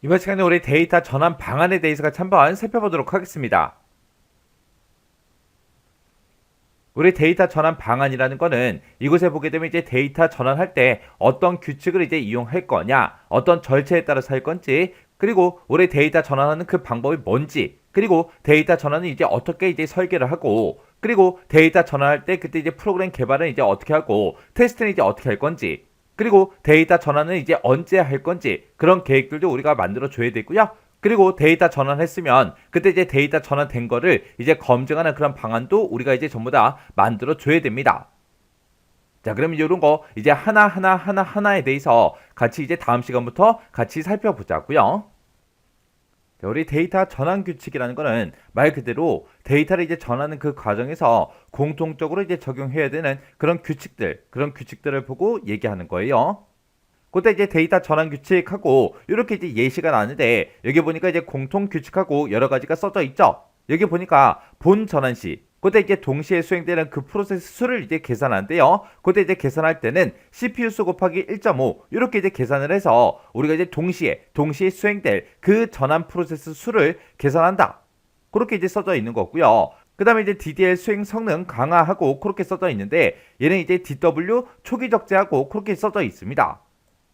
이번 시간에 우리 데이터 전환 방안에 대해서 같이 한번 살펴보도록 하겠습니다. 우리 데이터 전환 방안이라는 거는 이곳에 보게 되면 이제 데이터 전환할 때 어떤 규칙을 이제 이용할 거냐, 어떤 절차에 따라서 할 건지, 그리고 우리 데이터 전환하는 그 방법이 뭔지, 그리고 데이터 전환은 이제 어떻게 이제 설계를 하고, 그리고 데이터 전환할 때 그때 이제 프로그램 개발은 이제 어떻게 하고, 테스트는 이제 어떻게 할 건지, 그리고 데이터 전환은 이제 언제 할 건지 그런 계획들도 우리가 만들어 줘야 되고요. 그리고 데이터 전환했으면 그때 이제 데이터 전환된 거를 이제 검증하는 그런 방안도 우리가 이제 전부 다 만들어 줘야 됩니다. 자, 그럼 이제 이런 거 이제 하나에 대해서 같이 이제 다음 시간부터 같이 살펴보자고요. 자, 우리 데이터 전환 규칙이라는 거는 말 그대로 데이터를 이제 전하는 그 과정에서 공통적으로 이제 적용해야 되는 그런 규칙들을 보고 얘기하는 거예요. 그때 이제 데이터 전환 규칙하고 이렇게 이제 예시가 나는데 여기 보니까 이제 공통 규칙하고 여러 가지가 써져 있죠. 여기 보니까 본 전환 시 그때 이제 동시에 수행되는 그 프로세스 수를 이제 계산하는데요. 그때 이제 계산할 때는 CPU 수 곱하기 1.5 이렇게 이제 계산을 해서 우리가 이제 동시에 수행될 그 전환 프로세스 수를 계산한다. 그렇게 이제 써져 있는 거고요. 그 다음에 이제 DDL 수행 성능 강화하고 그렇게 써져 있는데 얘는 이제 DW 초기 적재하고 그렇게 써져 있습니다.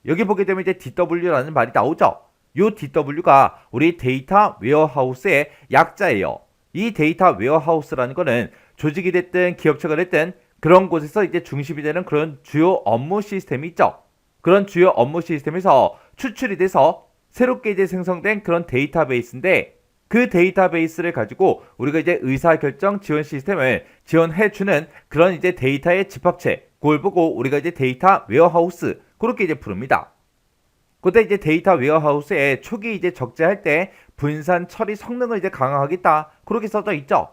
여기 보게 되면 이제 DW라는 말이 나오죠. 이 DW가 우리 데이터 웨어하우스의 약자예요. 이 데이터 웨어하우스라는 거는 조직이 됐든 기업체가 됐든 그런 곳에서 이제 중심이 되는 그런 주요 업무 시스템이 있죠. 그런 주요 업무 시스템에서 추출이 돼서 새롭게 이제 생성된 그런 데이터베이스인데 그 데이터베이스를 가지고 우리가 이제 의사결정 지원 시스템을 지원해주는 그런 이제 데이터의 집합체, 그걸 보고 우리가 이제 데이터 웨어하우스 그렇게 이제 부릅니다. 그때 이제 데이터 웨어하우스에 초기 이제 적재할 때 분산 처리 성능을 이제 강화하겠다 그렇게 써져 있죠.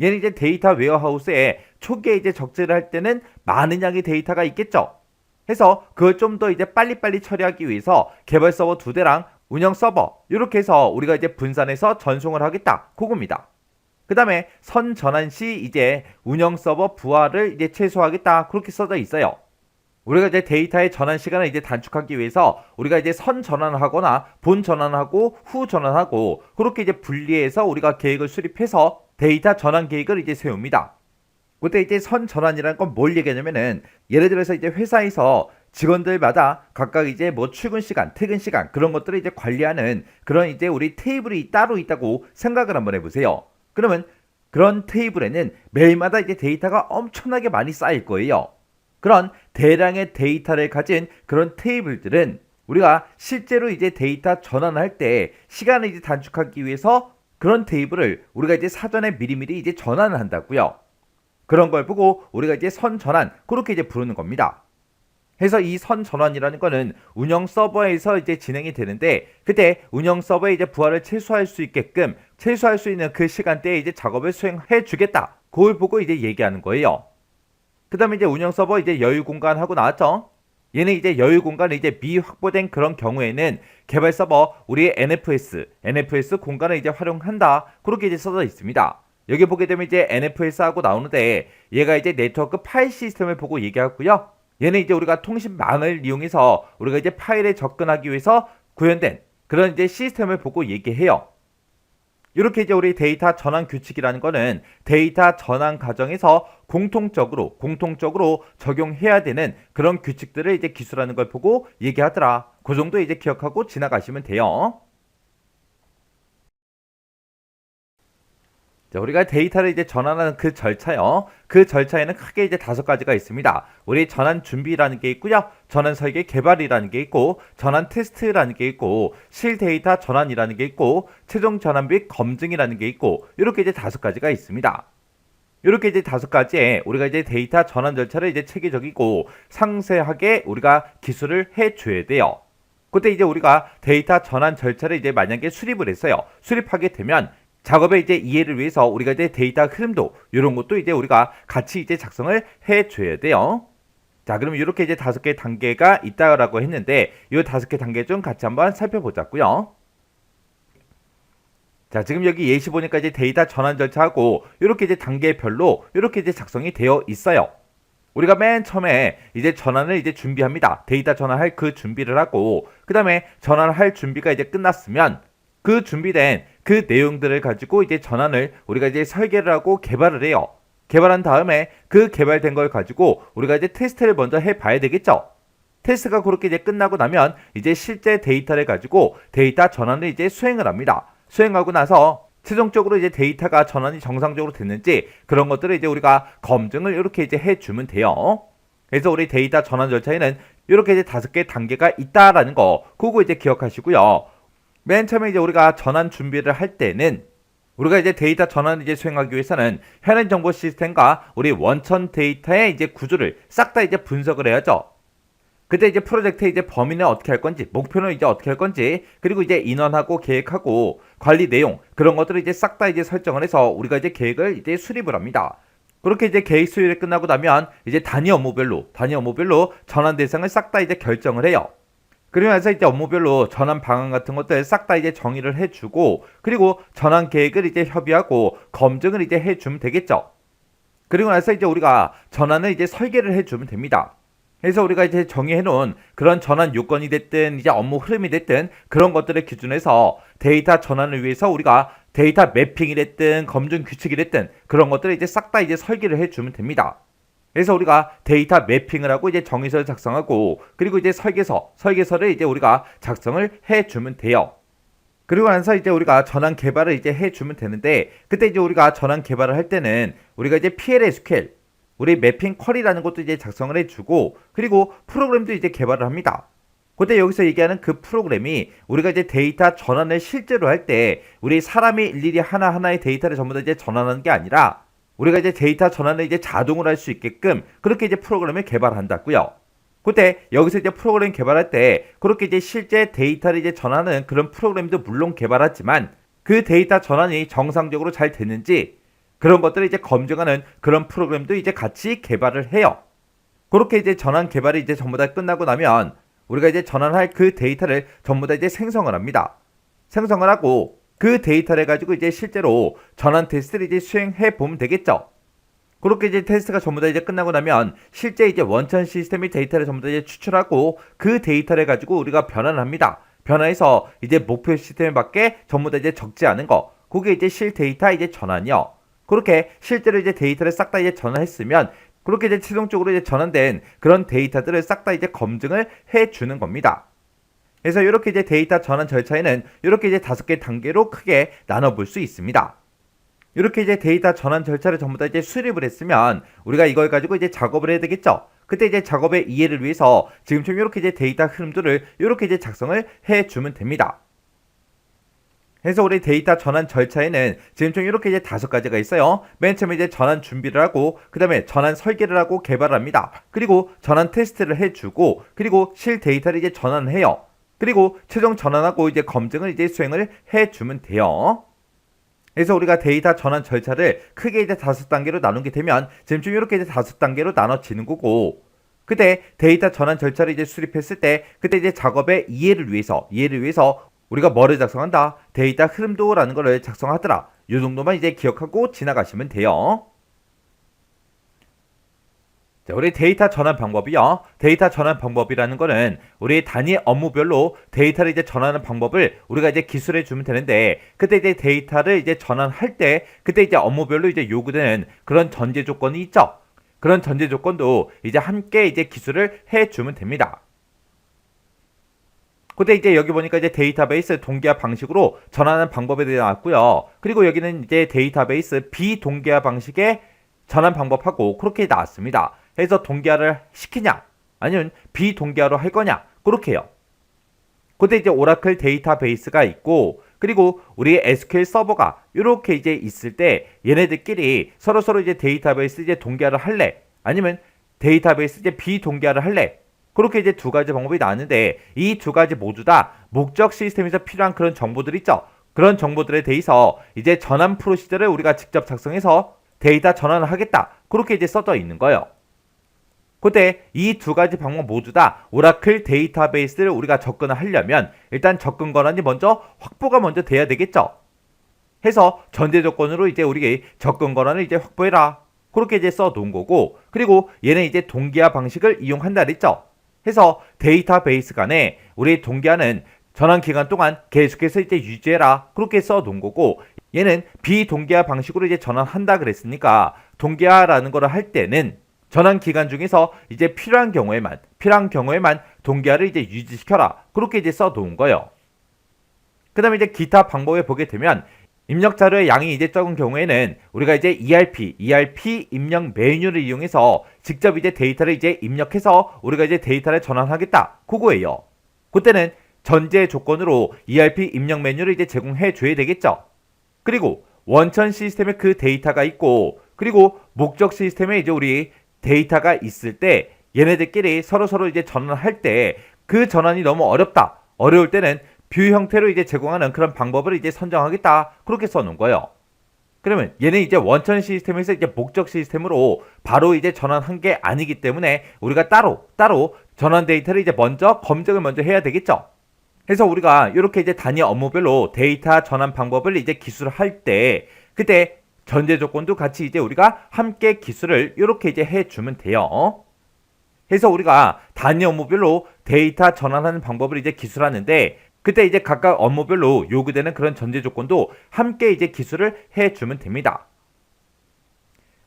얘는 이제 데이터 웨어하우스에 초기에 이제 적재를 할 때는 많은 양의 데이터가 있겠죠. 해서 그걸 좀 더 이제 빨리빨리 처리하기 위해서 개발 서버 2대랑 운영 서버 이렇게 해서 우리가 이제 분산해서 전송을 하겠다 그겁니다. 그 다음에 선 전환 시 이제 운영 서버 부하를 이제 최소화하겠다 그렇게 써져 있어요. 우리가 이제 데이터의 전환 시간을 이제 단축하기 위해서 우리가 이제 선 전환을 하거나 본 전환하고 후 전환하고 그렇게 이제 분리해서 우리가 계획을 수립해서 데이터 전환 계획을 이제 세웁니다. 그때 이제 선 전환이라는 건 뭘 얘기하냐면은 예를 들어서 이제 회사에서 직원들마다 각각 이제 뭐 출근 시간, 퇴근 시간 그런 것들을 이제 관리하는 그런 이제 우리 테이블이 따로 있다고 생각을 한번 해보세요. 그러면 그런 테이블에는 매일마다 이제 데이터가 엄청나게 많이 쌓일 거예요. 그런 대량의 데이터를 가진 그런 테이블들은 우리가 실제로 이제 데이터 전환할 때 시간을 이제 단축하기 위해서 그런 테이블을 우리가 이제 사전에 미리미리 이제 전환을 한다고요. 그런 걸 보고 우리가 이제 선 전환 그렇게 이제 부르는 겁니다. 해서 이 선 전환이라는 거는 운영 서버에서 이제 진행이 되는데 그때 운영 서버에 이제 부하를 최소화할 수 있게끔 최소화할 수 있는 그 시간대에 이제 작업을 수행해 주겠다. 그걸 보고 이제 얘기하는 거예요. 그 다음에 이제 운영 서버 이제 여유 공간 하고 나왔죠. 얘는 이제 여유 공간이 이제 미확보된 그런 경우에는 개발 서버 우리의 NFS 공간을 이제 활용한다. 그렇게 이제 써져 있습니다. 여기 보게 되면 이제 NFS 하고 나오는데 얘가 이제 네트워크 파일 시스템을 보고 얘기하고요. 얘는 이제 우리가 통신망을 이용해서 우리가 이제 파일에 접근하기 위해서 구현된 그런 이제 시스템을 보고 얘기해요. 이렇게 이제 우리 데이터 전환 규칙이라는 거는 데이터 전환 과정에서 공통적으로 적용해야 되는 그런 규칙들을 이제 기술하는 걸 보고 얘기하더라. 그 정도 이제 기억하고 지나가시면 돼요. 자, 우리가 데이터를 이제 전환하는 그 절차요. 그 절차에는 크게 이제 5가지가 있습니다. 우리 전환 준비라는 게 있고요. 전환 설계 개발이라는 게 있고, 전환 테스트라는 게 있고, 실 데이터 전환이라는 게 있고, 최종 전환 및 검증이라는 게 있고, 이렇게 이제 5가지가 있습니다. 이렇게 이제 5가지에 우리가 이제 데이터 전환 절차를 이제 체계적이고 상세하게 우리가 기술을 해줘야 돼요. 그때 이제 우리가 데이터 전환 절차를 이제 만약에 수립을 했어요. 수립하게 되면 작업의 이제 이해를 위해서 우리가 이제 데이터 흐름도 이런 것도 이제 우리가 같이 이제 작성을 해줘야 돼요. 자, 그럼 이렇게 이제 5개 단계가 있다라고 했는데 이 5개 단계 중 같이 한번 살펴보자고요. 자, 지금 여기 예시 보니까 이제 데이터 전환 절차하고 이렇게 이제 단계별로 이렇게 이제 작성이 되어 있어요. 우리가 맨 처음에 이제 전환을 이제 준비합니다. 데이터 전환할 그 준비를 하고, 그 다음에 전환할 준비가 이제 끝났으면 그 준비된 그 내용들을 가지고 이제 전환을 우리가 이제 설계를 하고 개발을 해요. 개발한 다음에 그 개발된 걸 가지고 우리가 이제 테스트를 먼저 해봐야 되겠죠. 테스트가 그렇게 이제 끝나고 나면 이제 실제 데이터를 가지고 데이터 전환을 이제 수행을 합니다. 수행하고 나서 최종적으로 이제 데이터가 전환이 정상적으로 됐는지 그런 것들을 이제 우리가 검증을 이렇게 이제 해주면 돼요. 그래서 우리 데이터 전환 절차에는 이렇게 이제 5개 단계가 있다라는 거, 그거 이제 기억하시고요. 맨 처음에 이제 우리가 전환 준비를 할 때는 우리가 이제 데이터 전환을 이제 수행하기 위해서는 현행 정보 시스템과 우리 원천 데이터의 이제 구조를 싹 다 이제 분석을 해야죠. 그때 이제 프로젝트의 이제 범위는 어떻게 할 건지, 목표는 이제 어떻게 할 건지, 그리고 이제 인원하고 계획하고 관리 내용, 그런 것들을 이제 싹 다 이제 설정을 해서 우리가 이제 계획을 이제 수립을 합니다. 그렇게 이제 계획 수립이 끝나고 나면 이제 단위 업무별로 전환 대상을 싹 다 이제 결정을 해요. 그러면서 이제 업무별로 전환 방안 같은 것들 싹 다 이제 정의를 해주고, 그리고 전환 계획을 이제 협의하고 검증을 이제 해주면 되겠죠. 그리고 나서 이제 우리가 전환을 이제 설계를 해주면 됩니다. 그래서 우리가 이제 정의해놓은 그런 전환 요건이 됐든 이제 업무 흐름이 됐든 그런 것들을 기준해서 데이터 전환을 위해서 우리가 데이터 매핑이 됐든 검증 규칙이 됐든 그런 것들을 이제 싹 다 이제 설계를 해주면 됩니다. 그래서 우리가 데이터 매핑을 하고 이제 정의서를 작성하고, 그리고 이제 설계서를 이제 우리가 작성을 해주면 돼요. 그리고 나서 이제 우리가 전환 개발을 이제 해주면 되는데, 그때 이제 우리가 전환 개발을 할 때는 우리가 이제 PL/SQL 우리 매핑 쿼리라는 것도 이제 작성을 해주고, 그리고 프로그램도 이제 개발을 합니다. 그때 여기서 얘기하는 그 프로그램이 우리가 이제 데이터 전환을 실제로 할 때 우리 사람이 일일이 하나하나의 데이터를 전부 다 이제 전환하는 게 아니라 우리가 이제 데이터 전환을 이제 자동으로 할 수 있게끔 그렇게 이제 프로그램을 개발한다고요. 그때 여기서 이제 프로그램 개발할 때 그렇게 이제 실제 데이터를 이제 전환하는 그런 프로그램도 물론 개발하지만 그 데이터 전환이 정상적으로 잘 됐는지 그런 것들을 이제 검증하는 그런 프로그램도 이제 같이 개발을 해요. 그렇게 이제 전환 개발이 이제 전부 다 끝나고 나면 우리가 이제 전환할 그 데이터를 전부 다 이제 생성을 합니다. 생성을 하고 그 데이터를 가지고 이제 실제로 전환 테스트를 이제 수행해 보면 되겠죠. 그렇게 이제 테스트가 전부 다 이제 끝나고 나면 실제 이제 원천 시스템의 데이터를 전부 다 이제 추출하고 그 데이터를 가지고 우리가 변환을 합니다. 변화해서 이제 목표 시스템에 맞게 전부 다 이제 적지 않은 거, 그게 이제 실 데이터 이제 전환이요. 그렇게 실제로 이제 데이터를 싹 다 이제 전환했으면 그렇게 이제 최종적으로 이제 전환된 그런 데이터들을 싹 다 이제 검증을 해주는 겁니다. 그래서 이렇게 이제 데이터 전환 절차에는 이렇게 이제 5개 단계로 크게 나눠볼 수 있습니다. 이렇게 이제 데이터 전환 절차를 전부 다 이제 수립을 했으면 우리가 이걸 가지고 이제 작업을 해야 되겠죠. 그때 이제 작업의 이해를 위해서 지금처럼 이렇게 이제 데이터 흐름들을 이렇게 이제 작성을 해주면 됩니다. 그래서 우리 데이터 전환 절차에는 지금처럼 이렇게 이제 5가지가 있어요. 맨 처음에 이제 전환 준비를 하고, 그 다음에 전환 설계를 하고 개발을 합니다. 그리고 전환 테스트를 해주고, 그리고 실 데이터를 이제 전환을 해요. 그리고 최종 전환하고 이제 검증을 이제 수행을 해주면 돼요. 그래서 우리가 데이터 전환 절차를 크게 이제 5단계로 나누게 되면 지금처럼 이렇게 이제 5단계로 나눠지는 거고, 그때 데이터 전환 절차를 이제 수립했을 때 그때 이제 작업의 이해를 위해서 우리가 뭐를 작성한다? 데이터 흐름도라는 거를 작성하더라. 이 정도만 이제 기억하고 지나가시면 돼요. 자, 우리 데이터 전환 방법이요. 데이터 전환 방법이라는 거는 우리 단위 업무별로 데이터를 이제 전환하는 방법을 우리가 이제 기술해 주면 되는데, 그때 이제 데이터를 이제 전환할 때 그때 이제 업무별로 이제 요구되는 그런 전제 조건이 있죠. 그런 전제 조건도 이제 함께 이제 기술을 해 주면 됩니다. 그때 이제 여기 보니까 이제 데이터베이스 동기화 방식으로 전환하는 방법에 대해 나왔고요. 그리고 여기는 이제 데이터베이스 비동기화 방식의 전환 방법하고 그렇게 나왔습니다. 그래서 동기화를 시키냐 아니면 비동기화로 할 거냐 그렇게 해요. 그때 이제 오라클 데이터베이스가 있고, 그리고 우리 SQL 서버가 이렇게 이제 있을 때 얘네들끼리 서로 이제 데이터베이스 이제 동기화를 할래 아니면 데이터베이스 이제 비동기화를 할래, 그렇게 이제 2가지 방법이 나왔는데 이 2가지 모두 다 목적 시스템에서 필요한 그런 정보들 있죠. 그런 정보들에 대해서 이제 전환 프로시저를 우리가 직접 작성해서 데이터 전환을 하겠다. 그렇게 이제 써져 있는 거예요. 그때 이 2가지 방법 모두 다 오라클 데이터베이스를 우리가 접근을 하려면 일단 접근 권한이 확보가 먼저 돼야 되겠죠. 해서 전제 조건으로 이제 우리 접근 권한을 이제 확보해라. 그렇게 이제 써 놓은 거고, 그리고 얘는 이제 동기화 방식을 이용한다 그랬죠. 해서 데이터베이스 간에 우리 동기화는 전환 기간 동안 계속해서 이제 유지해라, 그렇게 써 놓은 거고, 얘는 비동기화 방식으로 이제 전환한다 그랬으니까 동기화라는 거를 할 때는 전환 기간 중에서 이제 필요한 경우에만 동기화를 이제 유지시켜라, 그렇게 이제 써 놓은 거예요. 그 다음에 이제 기타 방법에 보게 되면 입력 자료의 양이 이제 적은 경우에는 우리가 이제 ERP 입력 메뉴를 이용해서 직접 이제 데이터를 이제 입력해서 우리가 이제 데이터를 전환하겠다, 그거예요. 그때는 전제 조건으로 ERP 입력 메뉴를 이제 제공해 줘야 되겠죠. 그리고 원천 시스템에 그 데이터가 있고, 그리고 목적 시스템에 이제 우리 데이터가 있을 때 얘네들끼리 서로 이제 전환할 때 그 전환이 너무 어려울 때는 뷰 형태로 이제 제공하는 그런 방법을 이제 선정하겠다, 그렇게 써놓은 거예요. 그러면 얘는 이제 원천 시스템에서 이제 목적 시스템으로 바로 이제 전환한 게 아니기 때문에 우리가 따로 전환 데이터를 이제 검증을 먼저 해야 되겠죠. 그래서 우리가 이렇게 이제 단위 업무별로 데이터 전환 방법을 이제 기술할 때 그때 전제 조건도 같이 이제 우리가 함께 기술을 이렇게 이제 해주면 돼요. 그래서 우리가 단위 업무별로 데이터 전환하는 방법을 이제 기술하는데 그때 이제 각각 업무별로 요구되는 그런 전제 조건도 함께 이제 기술을 해주면 됩니다.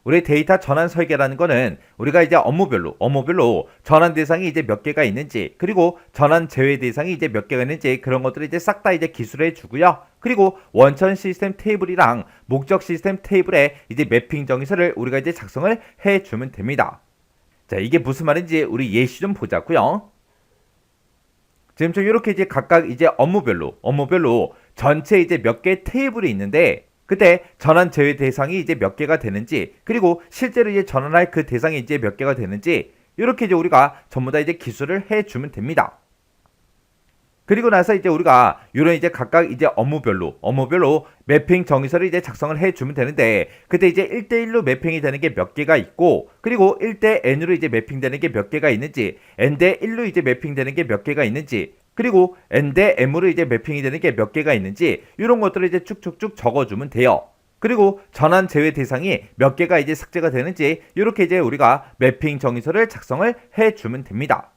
우리 데이터 전환 설계라는 거는 우리가 이제 업무별로 전환 대상이 이제 몇 개가 있는지, 그리고 전환 제외 대상이 이제 몇 개가 있는지, 그런 것들을 이제 싹 다 이제 기술해 주고요. 그리고 원천 시스템 테이블이랑 목적 시스템 테이블에 이제 매핑 정의서를 우리가 이제 작성을 해 주면 됩니다. 자, 이게 무슨 말인지 우리 예시 좀 보자고요. 지금 좀 이렇게 이제 각각 이제 업무별로 전체 이제 몇 개 테이블이 있는데 그때 전환 제외 대상이 이제 몇 개가 되는지, 그리고 실제로 이제 전환할 그 대상이 이제 몇 개가 되는지, 이렇게 이제 우리가 전부 다 이제 기술을 해주면 됩니다. 그리고 나서 이제 우리가 이런 이제 각각 이제 업무별로 매핑 정의서를 이제 작성을 해주면 되는데 그때 이제 1대1로 매핑이 되는 게 몇 개가 있고, 그리고 1대 n으로 이제 매핑되는 게 몇 개가 있는지, n/1로 이제 매핑되는 게 몇 개가 있는지, 그리고 n/m으로 이제 매핑이 되는 게 몇 개가 있는지, 이런 것들을 이제 쭉쭉쭉 적어주면 돼요. 그리고 전환 제외 대상이 몇 개가 이제 삭제가 되는지, 이렇게 이제 우리가 매핑 정의서를 작성을 해주면 됩니다.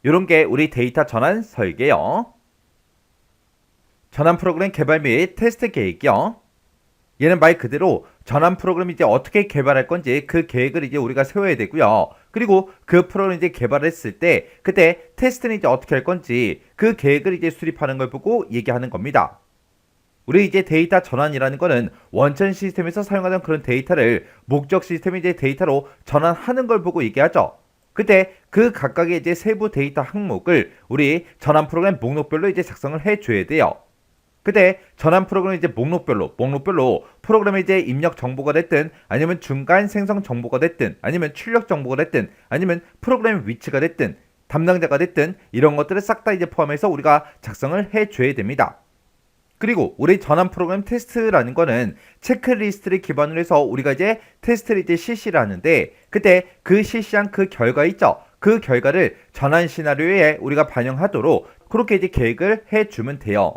이런 게 우리 데이터 전환 설계요. 전환 프로그램 개발 및 테스트 계획이요. 얘는 말 그대로 전환 프로그램 이제 어떻게 개발할 건지 그 계획을 이제 우리가 세워야 되고요. 그리고 그 프로그램 이제 개발했을 때 그때 테스트는 이제 어떻게 할 건지 그 계획을 이제 수립하는 걸 보고 얘기하는 겁니다. 우리 이제 데이터 전환이라는 거는 원천 시스템에서 사용하던 그런 데이터를 목적 시스템의 이제 데이터로 전환하는 걸 보고 얘기하죠. 그때 그 각각의 이제 세부 데이터 항목을 우리 전환 프로그램 목록별로 이제 작성을 해줘야 돼요. 그때 전환 프로그램 이제 목록별로 프로그램의 이제 입력 정보가 됐든, 아니면 중간 생성 정보가 됐든, 아니면 출력 정보가 됐든, 아니면 프로그램 위치가 됐든, 담당자가 됐든, 이런 것들을 싹 다 이제 포함해서 우리가 작성을 해줘야 됩니다. 그리고 우리 전환 프로그램 테스트라는 거는 체크리스트를 기반으로 해서 우리가 이제 테스트를 이제 실시를 하는데 그때 그 실시한 그 결과 있죠. 그 결과를 전환 시나리오에 우리가 반영하도록 그렇게 이제 계획을 해주면 돼요.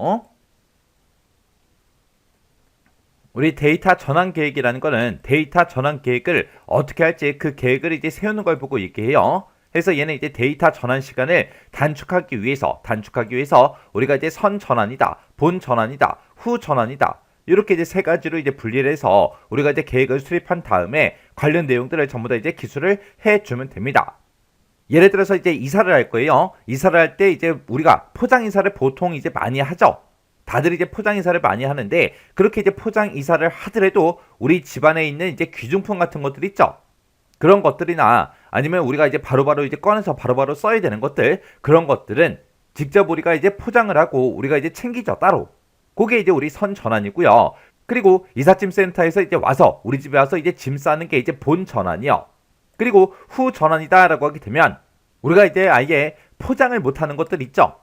우리 데이터 전환 계획이라는 거는 데이터 전환 계획을 어떻게 할지 그 계획을 이제 세우는 걸 보고 얘기해요. 그래서 얘는 이제 데이터 전환 시간을 단축하기 위해서 우리가 이제 선 전환이다, 본 전환이다, 후 전환이다, 이렇게 이제 세 가지로 이제 분리를 해서 우리가 이제 계획을 수립한 다음에 관련 내용들을 전부 다 이제 기술을 해주면 됩니다. 예를 들어서 이제 이사를 할 거예요. 이사를 할 때 이제 우리가 포장 이사를 보통 이제 많이 하죠. 다들 이제 포장 이사를 많이 하는데 그렇게 이제 포장 이사를 하더라도 우리 집안에 있는 이제 귀중품 같은 것들 있죠. 그런 것들이나 아니면 우리가 이제 바로바로 이제 꺼내서 바로바로 써야 되는 것들, 그런 것들은 직접 우리가 이제 포장을 하고 우리가 이제 챙기죠, 따로. 그게 이제 우리 선 전환이고요. 그리고 이삿짐 센터에서 이제 와서 우리 집에 와서 이제 짐 싸는 게 이제 본 전환이요. 그리고 후 전환이다라고 하게 되면 우리가 이제 아예 포장을 못하는 것들 있죠.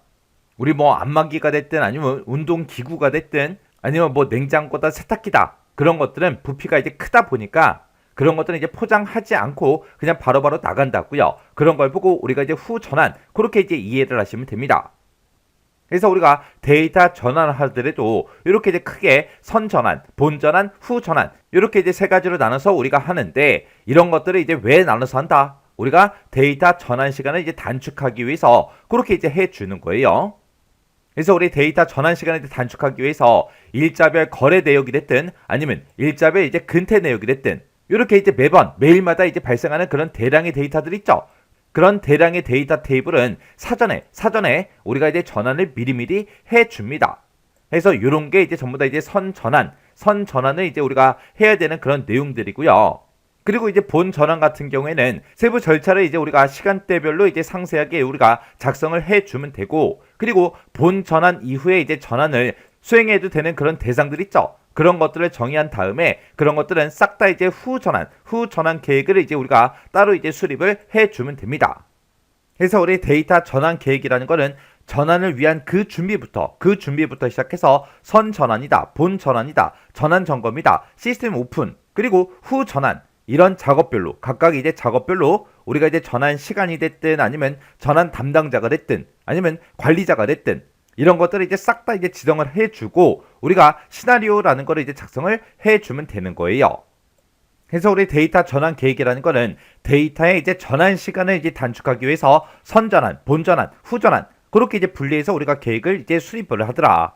우리 뭐 안마기가 됐든 아니면 운동 기구가 됐든 아니면 뭐 냉장고다 세탁기다, 그런 것들은 부피가 이제 크다 보니까 그런 것들은 이제 포장하지 않고 그냥 바로바로 나간다고요. 그런 걸 보고 우리가 이제 후 전환, 그렇게 이제 이해를 하시면 됩니다. 그래서 우리가 데이터 전환을 하더라도 이렇게 이제 크게 선 전환, 본 전환, 후 전환 이렇게 이제 세 가지로 나눠서 우리가 하는데 이런 것들을 이제 왜 나눠서 한다? 우리가 데이터 전환 시간을 이제 단축하기 위해서 그렇게 이제 해주는 거예요. 그래서 우리 데이터 전환 시간을 단축하기 위해서 일자별 거래 내역이 됐든 아니면 일자별 이제 근태 내역이 됐든 이렇게 이제 매번 매일마다 이제 발생하는 그런 대량의 데이터들 있죠. 그런 대량의 데이터 테이블은 사전에 우리가 이제 전환을 미리미리 해줍니다. 그래서 이런 게 이제 전부 다 이제 선 전환을 이제 우리가 해야 되는 그런 내용들이고요. 그리고 이제 본 전환 같은 경우에는 세부 절차를 이제 우리가 시간대별로 이제 상세하게 우리가 작성을 해주면 되고, 그리고 본 전환 이후에 이제 전환을 수행해도 되는 그런 대상들 있죠. 그런 것들을 정의한 다음에 그런 것들은 싹 다 이제 후 전환 계획을 이제 우리가 따로 이제 수립을 해주면 됩니다. 그래서 우리 데이터 전환 계획이라는 거는 전환을 위한 그 준비부터 시작해서 선 전환이다, 본 전환이다, 전환 점검이다, 시스템 오픈, 그리고 후 전환 이런 작업별로 각각 이제 작업별로 우리가 이제 전환 시간이 됐든 아니면 전환 담당자가 됐든 아니면 관리자가 됐든 이런 것들을 이제 싹 다 이제 지정을 해주고 우리가 시나리오라는 거를 이제 작성을 해주면 되는 거예요. 그래서 우리 데이터 전환 계획이라는 거는 데이터의 이제 전환 시간을 이제 단축하기 위해서 선 전환, 본 전환, 후 전환 그렇게 이제 분리해서 우리가 계획을 이제 수립을 하더라.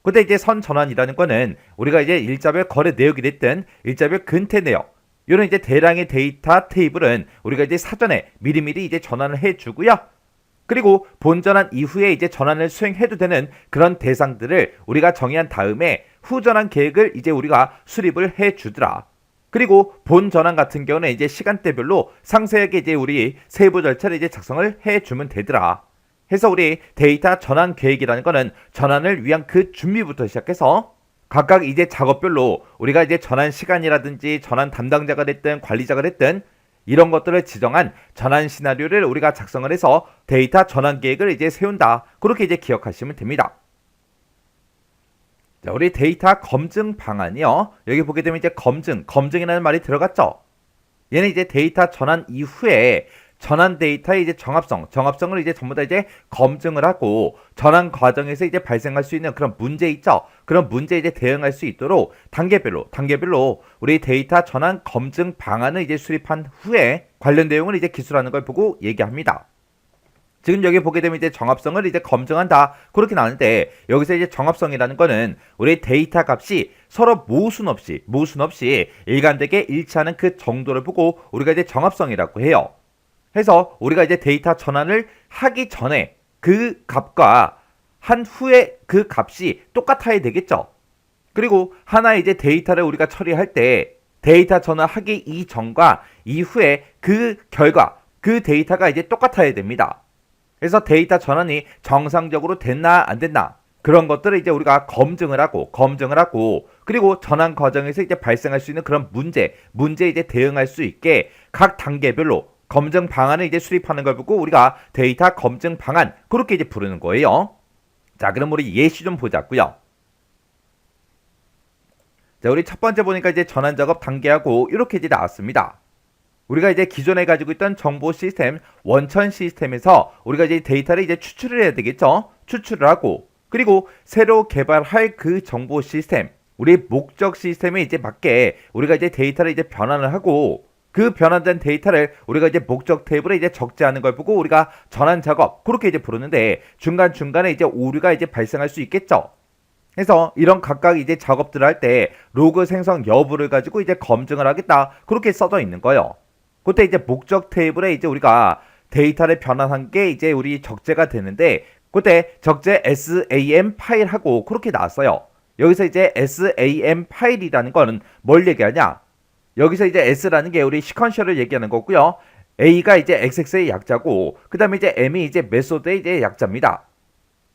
근데 이제 선 전환이라는 거는 우리가 이제 일자별 거래 내역이 됐든 일자별 근태 내역 이런 이제 대량의 데이터 테이블은 우리가 이제 사전에 미리미리 이제 전환을 해주고요. 그리고 본 전환 이후에 이제 전환을 수행해도 되는 그런 대상들을 우리가 정의한 다음에 후 전환 계획을 이제 우리가 수립을 해주더라. 그리고 본 전환 같은 경우는 이제 시간대별로 상세하게 이제 우리 세부 절차를 이제 작성을 해주면 되더라. 해서 우리 데이터 전환 계획이라는 거는 전환을 위한 그 준비부터 시작해서 각각 이제 작업별로 우리가 이제 전환 시간이라든지 전환 담당자가 됐든 관리자가 됐든 이런 것들을 지정한 전환 시나리오를 우리가 작성을 해서 데이터 전환 계획을 이제 세운다. 그렇게 이제 기억하시면 됩니다. 자, 우리 데이터 검증 방안이요. 여기 보게 되면 이제 검증이라는 말이 들어갔죠. 얘는 이제 데이터 전환 이후에 전환 데이터의 이제 정합성을 이제 전부 다 이제 검증을 하고 전환 과정에서 이제 발생할 수 있는 그런 문제 있죠. 그런 문제에 이제 대응할 수 있도록 단계별로 우리 데이터 전환 검증 방안을 이제 수립한 후에 관련 내용을 이제 기술하는 걸 보고 얘기합니다. 지금 여기 보게 되면 이제 정합성을 이제 검증한다. 그렇게 나오는데 여기서 이제 정합성이라는 거는 우리 데이터 값이 서로 모순 없이 일관되게 일치하는 그 정도를 보고 우리가 이제 정합성이라고 해요. 해서 우리가 이제 데이터 전환을 하기 전에 그 값과 한 후에 그 값이 똑같아야 되겠죠. 그리고 하나의 이제 데이터를 우리가 처리할 때 데이터 전환하기 이전과 이후에 그 결과, 그 데이터가 이제 똑같아야 됩니다. 그래서 데이터 전환이 정상적으로 됐나 안 됐나 그런 것들을 이제 우리가 검증을 하고 그리고 전환 과정에서 이제 발생할 수 있는 그런 문제에 이제 대응할 수 있게 각 단계별로 검증 방안을 이제 수립하는 걸 보고 우리가 데이터 검증 방안 그렇게 이제 부르는 거예요. 자, 그럼 우리 예시 좀 보자고요. 자, 우리 첫 번째 보니까 이제 전환 작업 단계하고 이렇게 이제 나왔습니다. 우리가 이제 기존에 가지고 있던 정보 시스템, 원천 시스템에서 우리가 이제 데이터를 이제 추출을 해야 되겠죠. 추출을 하고 그리고 새로 개발할 그 정보 시스템, 우리 목적 시스템에 이제 맞게 우리가 이제 데이터를 이제 변환을 하고 그 변환된 데이터를 우리가 이제 목적 테이블에 이제 적재하는 걸 보고 우리가 전환 작업 그렇게 이제 부르는데 중간중간에 이제 오류가 이제 발생할 수 있겠죠. 그래서 이런 각각 이제 작업들을 할 때 로그 생성 여부를 가지고 이제 검증을 하겠다. 그렇게 써져 있는 거예요. 그때 이제 목적 테이블에 이제 우리가 데이터를 변환한 게 이제 우리 적재가 되는데 그때 적재 SAM 파일하고 그렇게 나왔어요. 여기서 이제 SAM 파일이라는 거는 뭘 얘기하냐? 여기서 이제 S라는 게 우리 시퀀셜을 얘기하는 거고요. A가 이제 XX의 약자고 그 다음에 이제 M이 이제 메소드의 이제 약자입니다.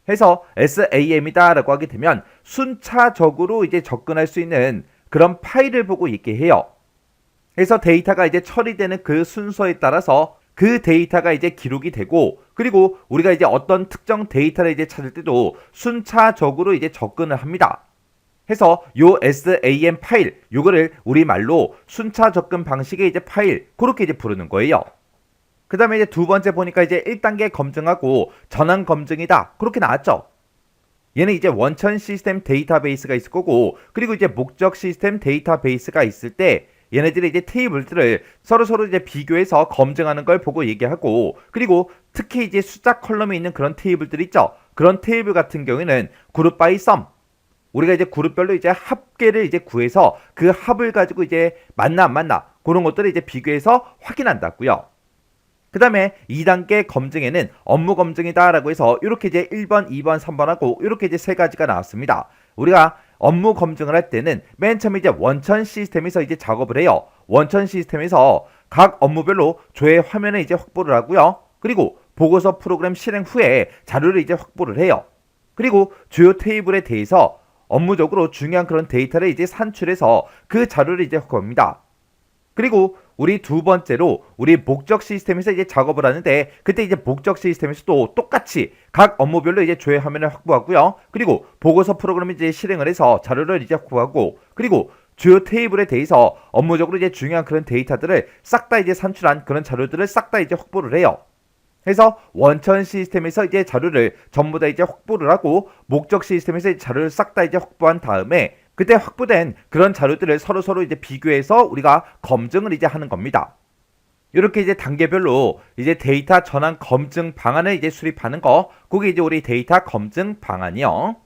해서 SAM이다라고 하게 되면 순차적으로 이제 접근할 수 있는 그런 파일을 보고 있게 해요. 그래서 데이터가 이제 처리되는 그 순서에 따라서 그 데이터가 이제 기록이 되고 그리고 우리가 이제 어떤 특정 데이터를 이제 찾을 때도 순차적으로 이제 접근을 합니다. 해서 요 SAM 파일 요거를 우리말로 순차 접근 방식의 이제 파일 그렇게 이제 부르는 거예요. 그 다음에 이제 두 번째 보니까 이제 1단계 검증하고 전환 검증이다 그렇게 나왔죠. 얘는 이제 원천 시스템 데이터베이스가 있을 거고, 그리고 이제 목적 시스템 데이터베이스가 있을 때 얘네들이 이제 테이블들을 서로 이제 비교해서 검증하는 걸 보고 얘기하고, 그리고 특히 이제 숫자 컬럼에 있는 그런 테이블들 있죠. 그런 테이블 같은 경우에는 그룹 바이 썸, 우리가 이제 그룹별로 이제 합계를 이제 구해서 그 합을 가지고 이제 맞나 안 맞나 그런 것들을 이제 비교해서 확인한다고요. 그 다음에 2단계 검증에는 업무 검증이다라고 해서 이렇게 이제 1번, 2번, 3번하고 이렇게 이제 세 가지가 나왔습니다. 우리가 업무 검증을 할 때는 맨 처음에 이제 원천 시스템에서 이제 작업을 해요. 원천 시스템에서 각 업무별로 조회 화면을 이제 확보를 하고요. 그리고 보고서 프로그램 실행 후에 자료를 이제 확보를 해요. 그리고 주요 테이블에 대해서 업무적으로 중요한 그런 데이터를 이제 산출해서 그 자료를 이제 확보합니다. 그리고 우리 두 번째로 우리 목적 시스템에서 이제 작업을 하는데, 그때 이제 목적 시스템에서도 똑같이 각 업무별로 이제 조회 화면을 확보하고요. 그리고 보고서 프로그램을 이제 실행을 해서 자료를 이제 확보하고, 그리고 주요 테이블에 대해서 업무적으로 이제 중요한 그런 데이터들을 싹 다 이제 산출한 그런 자료들을 싹 다 이제 확보를 해요. 해서 원천 시스템에서 이제 자료를 전부 다 이제 확보를 하고, 목적 시스템에서 이제 자료를 싹 다 이제 확보한 다음에 그때 확보된 그런 자료들을 서로 이제 비교해서 우리가 검증을 이제 하는 겁니다. 이렇게 이제 단계별로 이제 데이터 전환 검증 방안을 이제 수립하는 거, 그게 이제 우리 데이터 검증 방안이요.